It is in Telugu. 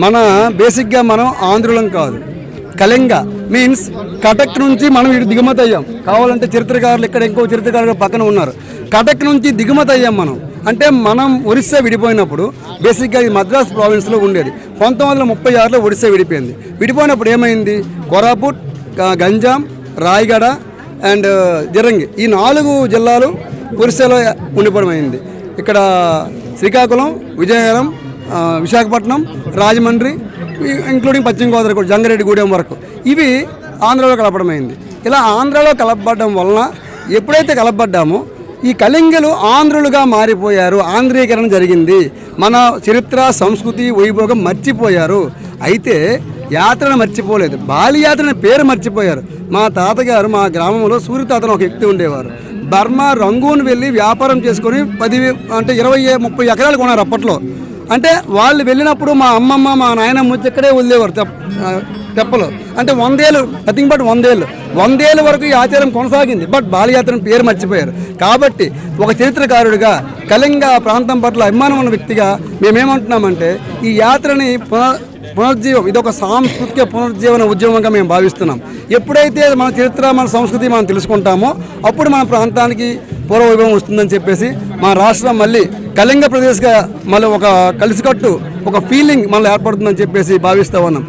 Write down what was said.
మన బేసిక్గా మనం ఆంధ్రులం కాదు, కళింగ మీన్స్ కటక్ నుంచి మనం ఇటు దిగుమతి అయ్యాం. కావాలంటే చరిత్రకారులు ఇక్కడ ఇంకో చరిత్రకారులు పక్కన ఉన్నారు. కటక్ నుంచి దిగుమతి అయ్యాం మనం. అంటే మనం ఒరిస్సా విడిపోయినప్పుడు బేసిక్గా ఈ మద్రాస్ ప్రావిన్స్లో ఉండేది. 1936లో ఒరిస్సా విడిపోయింది. విడిపోయినప్పుడు ఏమైంది, కోరాపుట్, గంజాం, రాయగడ అండ్ జిరంగి ఈ 4 జిల్లాలు ఒరిస్సాలో ఉండిపోవడం అయింది. ఇక్కడ శ్రీకాకుళం, విజయనగరం, విశాఖపట్నం, రాజమండ్రి ఇంక్లూడింగ్ పశ్చిమ గోదావరి కూడా జంగారెడ్డిగూడెం వరకు ఇవి ఆంధ్రాలో కలపడమైంది. ఇలా ఆంధ్రాలో కలపబడడం వలన ఎప్పుడైతే కలపబడ్డామో ఈ కళింగులు ఆంధ్రులుగా మారిపోయారు. ఆంధ్రీకరణ జరిగింది. మన చరిత్ర, సంస్కృతి, వైభోగం మర్చిపోయారు. అయితే యాత్రను మర్చిపోలేదు, బాలియాత్ర పేరు మర్చిపోయారు. మా తాతగారు మా గ్రామంలో సూర్యతాతను ఒక వ్యక్తి ఉండేవారు. బర్మా, రంగూన్ వెళ్ళి వ్యాపారం చేసుకొని 20-30 ఎకరాలు కొన్నారు అప్పట్లో. అంటే వాళ్ళు వెళ్ళినప్పుడు మా అమ్మమ్మ, మా నాయనమ్మ ఇక్కడే వదిలేవారు తెప్పలు. అంటే 100 ఏళ్ళు, నథింగ్ బట్ 100 ఏళ్ళ వరకు ఈ ఆచారం కొనసాగింది. బట్ బాలయాత్రను పేరు మర్చిపోయారు. కాబట్టి ఒక చరిత్రకారుడిగా, కళింగ ప్రాంతం పట్ల అభిమానం ఉన్న వ్యక్తిగా మేమేమంటున్నామంటే ఈ యాత్రని పునరుజ్జీవం, ఇది ఒక సాంస్కృతిక పునరుజ్జీవన ఉద్యమంగా మేము భావిస్తున్నాం. ఎప్పుడైతే మన చరిత్ర, మన సంస్కృతి మనం తెలుసుకుంటామో అప్పుడు మన ప్రాంతానికి పూర్వవైభవం వస్తుందని చెప్పేసి మా రాష్ట్రం మళ్ళీ కళింగ ప్రదేశ్గా మళ్ళీ ఒక కలిసికట్టు, ఒక ఫీలింగ్ మనలో ఏర్పడుతుందని చెప్పేసి భావిస్తూ ఉన్నాం.